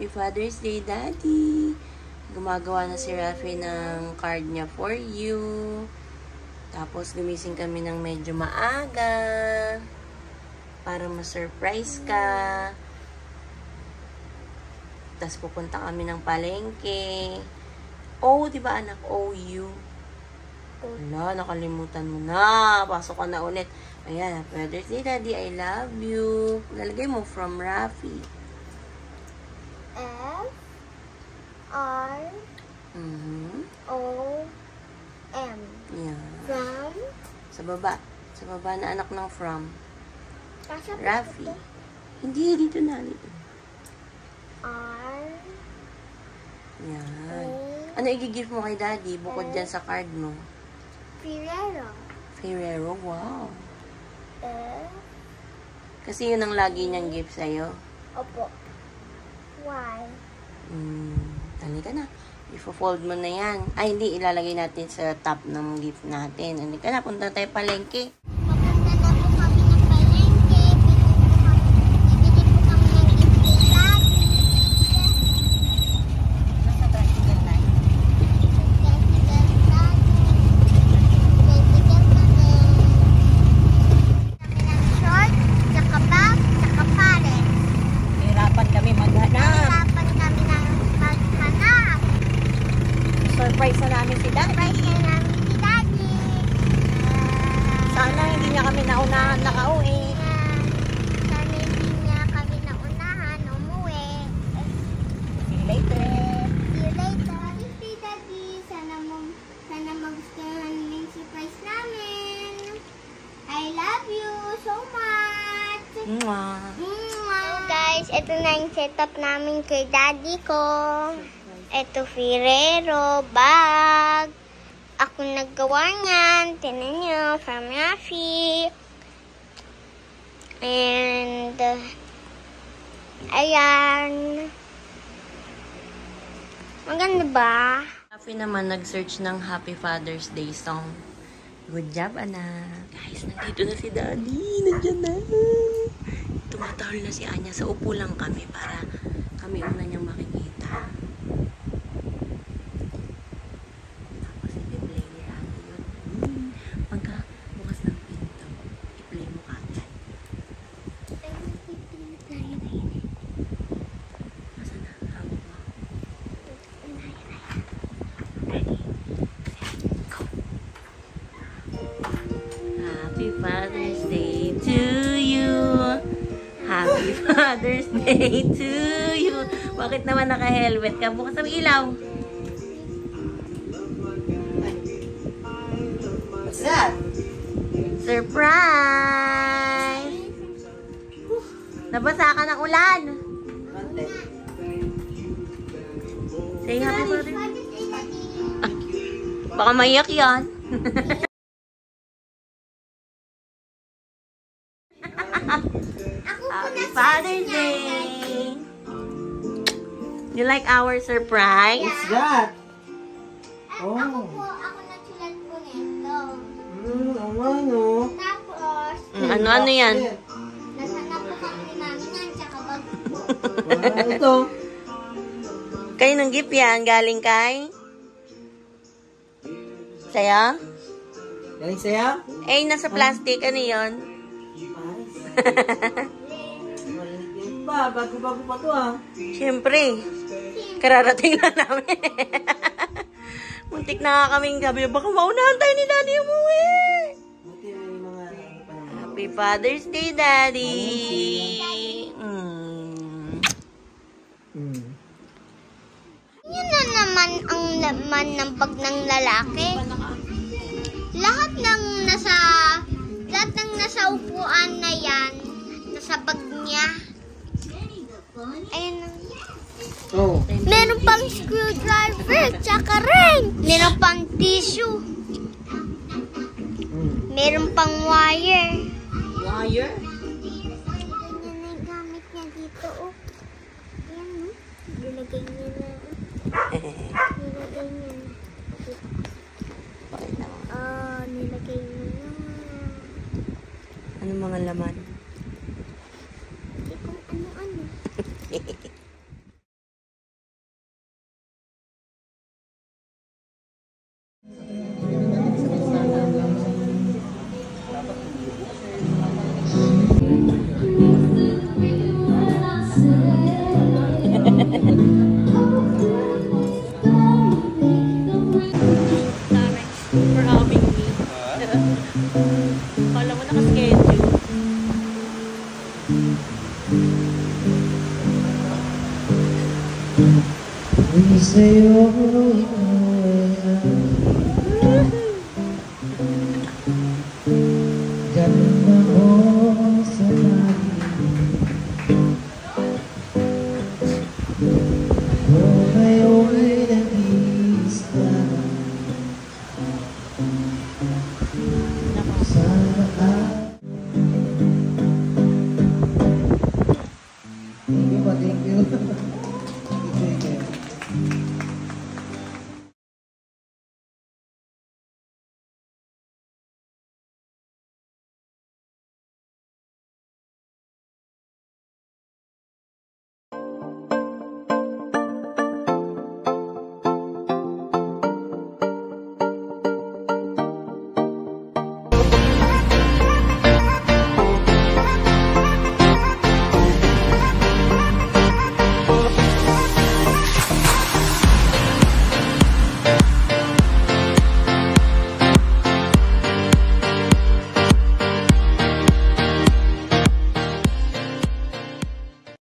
Happy Father's Day, Daddy! Gumagawa na si Rafi ng card niya for you. Tapos, gumising kami ng medyo maaga para ma-surprise ka. Tapos, pupunta kami ng palengke. Oh, diba anak? O-U. Wala, nakalimutan mo na. Pasok ka na ulit. Ayan, Happy Father's Day, Daddy. I love you. Lalagay mo from Rafi. F-R-O-M. Yeah. From? Sa baba. Sa baba na anak ng from. Kasya Rafi. Hindi, dito na. Dito. R. Yan. Ano i-gift mo kay Daddy bukod dyan sa card mo? Ferrero. Ferrero, wow. F. Kasi yun ang lagi niyang gift sa'yo. Opo. Y. Halika na. I-fold mo na yan. Ay, hindi. Ilalagay natin sa top ng gift natin. Halika na. Punta tayo palengke. Papunta na po kami ng palengke. Bibili po kami ng gift kay Daddy. Nasa tricycle tayo. Short, tsaka bag, tsaka pares. Hirapan kami maghanap. Hirapan kami ng maghanap. Surprise na namin si Daddy. Surprise na namin si Daddy. Sana hindi niya kami naunahan nakauwi. Sana hindi niya kami naunahan umuwi. See you later. See you later. Happy Daddy. Sana magustuhan mo yung surprise namin. I love you so much. Mwah. Guys, ito na yung setup namin kay Daddy ko. Ito Ferrero bag. Ako naggawa niyan. Tinan nyo, from Rafi. And, ayan. Maganda ba? Rafi naman nag-search ng Happy Father's Day song. Good job, anak. Guys, nandito na si Daddy. Nandiyan na. Tumatahol na si Anya. Sa upo lang kami para kami una niyang makikita. Tapos i-play ni Rafi yun. Pagka bukas ng pinto, i-play mo kagad. Masa na? Hawak mo. Ready? Go! Happy Father's Day to you. Happy Father's Day to you. Bakit naman naka-helmet ka? Bukas ang ilaw. What's that? Surprise! Nabasa ka ng ulan. Ante. Say Happy Father's Day. Baka maiyak yan. Happy Father's Day! You like our surprise? What's that? Ako nagsulat po nito. Ano? Tapos, Ano yan? nasana po kami ni Mami yan, tsaka bag po. Ito. Kayo ng gift yan? Galing kay? Saya? Galing sa'yo? Eh, nasa plastic. Ano yun? Maliit yun pa. Bago-bago pa to ah. Siyempre. Kararating na namin. Muntik na nga kaming gabi. Baka maunahan tayo ni Daddy umuwi. Buti may mga ano pa naman. Happy Father's Day, Daddy! Yun na naman ang laman ng bag ng lalaki. Lahat ng nasa upuan na yan, nasa bag niya. Ayun. Oh. Meron pang screwdriver, tsaka ring. Meron pang tissue. Meron pang wire. Wire? Ganyan na yung gamit niya dito, oh. Ayan, oh. Nilagay niya na. Nilagay niya na. Nilagay niya na. Ano mga laman? Hindi kung ano-ano. sa'yo ikaw